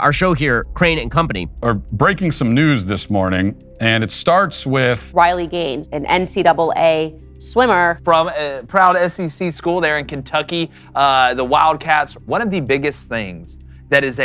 Our show here, Crane and Company, are breaking some news this morning, and it starts with Riley Gaines, an NCAA swimmer. From a proud SEC school there in Kentucky, the Wildcats. One of the biggest things that is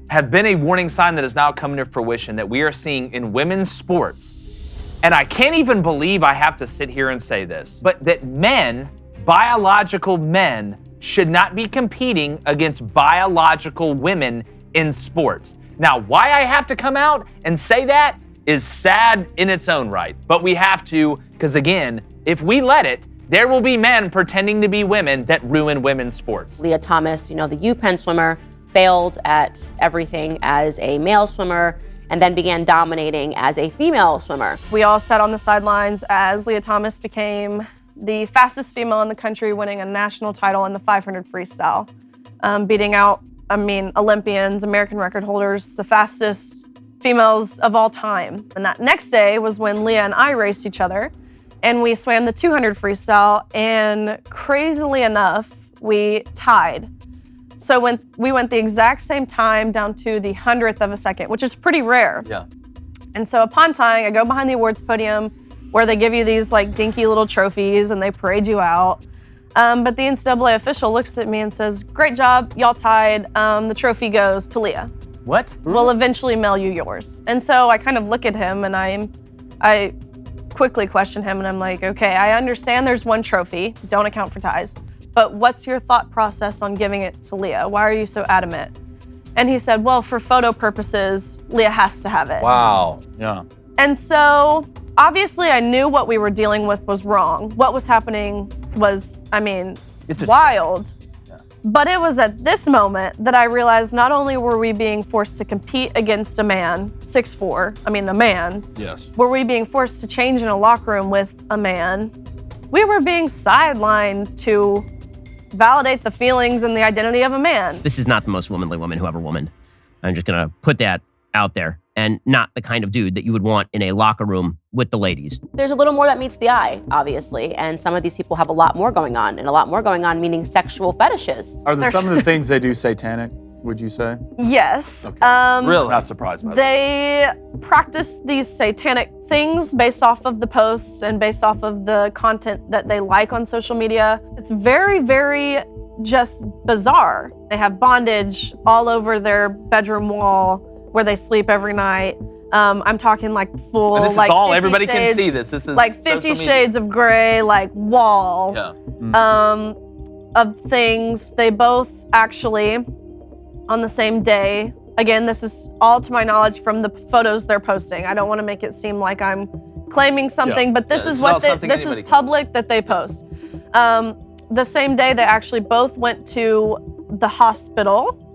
have been a warning sign that is now coming to fruition that we are seeing in women's sports. And I can't even believe I have to sit here and say this, but that men, biological men, should not be competing against biological women in sports. Now, why I have to come out and say that is sad in its own right, but we have to, because again, if we let it, there will be men pretending to be women that ruin women's sports. Lia Thomas, the UPenn swimmer, failed at everything as a male swimmer and then began dominating as a female swimmer. We all sat on the sidelines as Lia Thomas became the fastest female in the country, winning a national title in the 500 freestyle, beating out, Olympians, American record holders, the fastest females of all time. And that next day was when Lia and I raced each other, and we swam the 200 freestyle, and crazily enough, we tied. So when we went the exact same time down to the 100th of a second, which is pretty rare. Yeah. And so upon tying, I go behind the awards podium where they give you these dinky little trophies and they parade you out. But the NCAA official looks at me and says, "Great job, y'all tied. The trophy goes to Lia. What? We'll eventually mail you yours." And so I kind of look at him and I quickly question him and I'm like, okay, I understand there's one trophy, don't account for ties, but what's your thought process on giving it to Lia? Why are you so adamant? And he said, well, for photo purposes, Lia has to have it. Wow, yeah. And so obviously I knew what we were dealing with was wrong. What was happening was, it's wild. Yeah. But it was at this moment that I realized not only were we being forced to compete against a man, 6'4", a man. Yes. Were we being forced to change in a locker room with a man? We were being sidelined to validate the feelings and the identity of a man. this is not the most womanly woman who ever womaned. I'm just going to put that out there. And not the kind of dude that you would want in a locker room with the ladies. There's a little more that meets the eye, obviously, and some of these people have a lot more going on, and a lot more going on meaning sexual fetishes. Are some of the things they do satanic, would you say? Yes. Okay. Really? Not surprised by that. They practice these satanic things based off of the posts and based off of the content that they like on social media. It's very, very just bizarre. They have bondage all over their bedroom wall where they sleep every night. I'm talking full, and this is all, everybody can see this. This is 50 Shades of Grey, wall of things. They both actually, on the same day, again, this is all to my knowledge from the photos they're posting. I don't want to make it seem like I'm claiming something, but this is this is public that they post. The same day, they actually both went to the hospital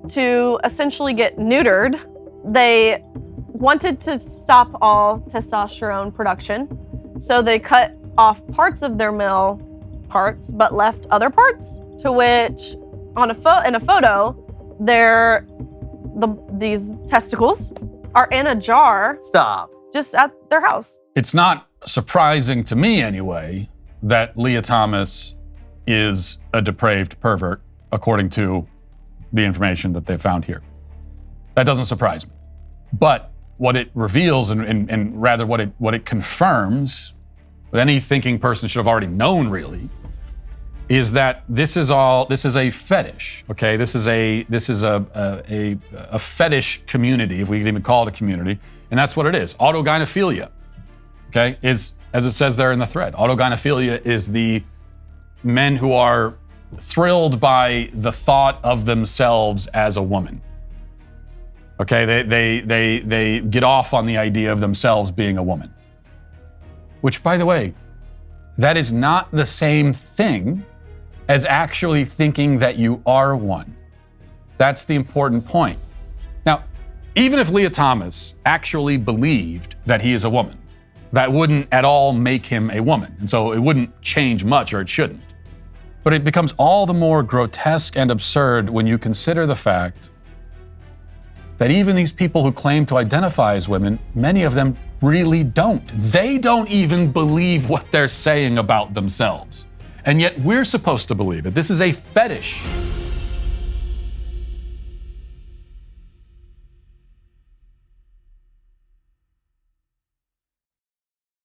to essentially get neutered. They wanted to stop all testosterone production, so they cut off parts of their male parts, but left other parts, to which in a photo, these testicles are in a jar. Stop. Just at their house. it's not surprising to me anyway that Lia Thomas is a depraved pervert, according to the information that they found here. That doesn't surprise me. But what it reveals, and rather what it confirms, what any thinking person should have already known really, is that this is a fetish. Okay, this is a fetish community, if we can even call it a community, and that's what it is. Autogynephilia, okay, is, as it says there in the thread, autogynephilia is the men who are thrilled by the thought of themselves as a woman. Okay, they get off on the idea of themselves being a woman. Which, by the way, that is not the same thing as actually thinking that you are one. That's the important point. Now, even if Lia Thomas actually believed that he is a woman, that wouldn't at all make him a woman. And so it wouldn't change much, or it shouldn't. But it becomes all the more grotesque and absurd when you consider the fact that even these people who claim to identify as women, many of them really don't. They don't even believe what they're saying about themselves. And yet we're supposed to believe it. This is a fetish.